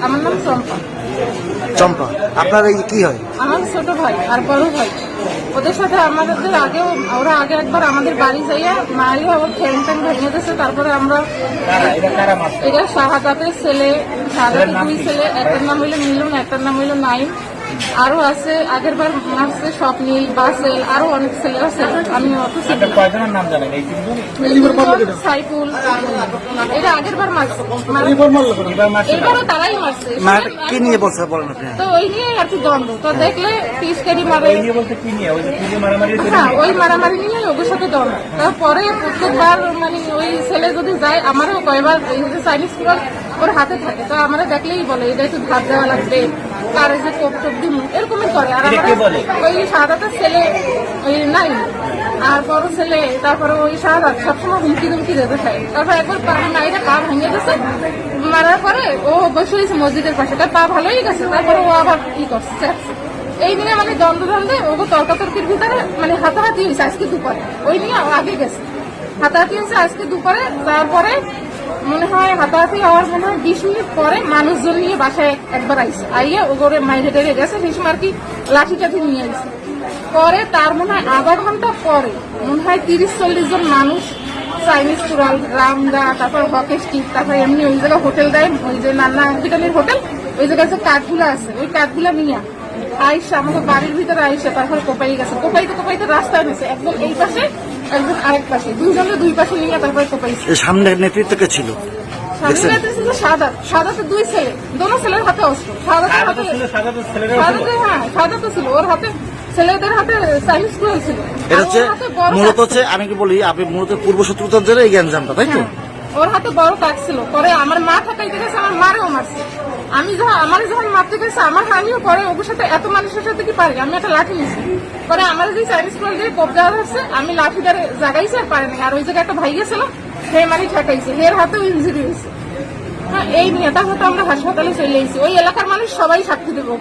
আমার নাম চম্পা। চম্পা, আপনার এই কি হয়? আমার ছোট ভাই আর বড় ভাই। ওদের সাথে আমাদের আগেও ওরা আগে একবার আমাদের বাড়ি যাইয়া মারিয়া ওর ঠ্যাং ট্যাং ভেঙে দিয়েছে। তারপরে আমরা এটা শাহাদাতের ছেলে, শাহাদাতের দুই ছেলে, একটার নাম হইলো মিলন, একটার নাম হইলো নাইম। আরো আছে আগের বার মারছে স্বপ্নীল, বাসেল, আরো অনেক ছেলে আছে। আমি অত নাম জানেন? সাইফুল, এটা আগের বার মারছে, এবারও তারাই মারছে। কি নিয়ে বলছে বলেন আপনি? তো ওই নিয়ে আর কি দ্বন্দ্ব। তো দেখলে পিচকারি মারে, হ্যাঁ ওই মারামারি নিয়ে ওদের সাথে দ্বন্দ্ব। তারপরে প্রত্যেকবার মানে ওই ছেলে যদি যায়, আমারও কয়েকবার চাইনিজ ফুড ওর হাতে থাকে, তো আমরা দেখলেই বলে এটা একটু ধার দেওয়া লাগবে, কারে যে কোপ টোপ দিন এরকমই করে। আর আমরা ওই সাদাটা ছেলে ওই নাই আর বড় ছেলে, তারপরে ওই সাদা সবসময় হুমকি দুমকি দিতে চায়। তারপর একবার নাইটা পা ভেঙে গেছে, মারার পরে ও বসে হয়েছে মসজিদের পাশে, তার পা ভালোই গেছে। তারপরে ও আবার কি করছে এই নিয়ে মানে দ্বন্দ্বে ওকে তর্কাতর্কির ভিতরে মানে হাতাহাতি হয়েছে আজকে দুপুরে। ওই নিয়ে আগে গেছে, হাতাহাতি হয়েছে আজকে দুপুরে। তারপরে মনে হয় হাতাহাতি হওয়ার মনে হয় 20 মিনিট পরে মানুষজন নিয়ে বাসায় একবার আইসে, আইয়া ওগরে মাইরে টেরে গেছে। সেই সময় আর কি লাঠি টাঠি নিয়ে আইসে। পরে তার মনে হয় আধা ঘন্টা পরে মনে হয় 30-40 জন মানুষ চাইনিজ চুরাল, রামদা, তারপর হকে স্টিক, তারপর এমনি ওই জায়গায় হোটেল দেয়, ওই যে নান্না হসপিটালের হোটেল, ওই জায়গায় যে কাঠগুলা আছে ওই কাঠগুলা নিয়ে আইসা আমাদের বাড়ির ভিতরে আইসা তারপরে কোপাই গেছে। কোপাইতে রাস্তায় গেছে, একদম এই পাশে একদম আরেক পাশে, দুইজনে দুই পাশে নিয়ে তারপরে কোপাইছে। সামনের নেতৃত্ব কে ছিল? সাদাতে দুই ছেলে, দোনো ছেলের হাতে অস্ত্র। সাদাতে ছিল, ওর হাতে ছেলেদের হাতে চাইনিজ কুড়াল ছিল। এটা হচ্ছে মূলত হচ্ছে আমি কি বলি, আপনি মূলত পূর্ব শত্রুতার জন্য এই গ্যাঞ্জামটা, তাই তো? ওর হাতে বড় কাজ ছিল। পরে আমার মা ঠেকাইতে গেছে, আমার মারেও মারছে। আমি যখন মারতে গেছে আমার আমিও পরে ওর সাথে এত মানুষের সাথে কি পারি, আমি একটা লাঠি নিয়েছি। পরে আমার যে চাইনিজ কুড়াল দিয়ে কোপ দেওয়া হচ্ছে, আমি লাঠিটার জাগাইছি আর পারিনি। আর ওই জায়গায় একটা ভাই গেছিল, হে মারি ঠেকাইছে, হের হাতেও ইঞ্জুরি হয়েছে। হ্যাঁ এই নিয়ে তারপর তো আমরা হাসপাতালে চলে এসেছি। ওই এলাকার মানুষ সবাই সাক্ষী দেবো।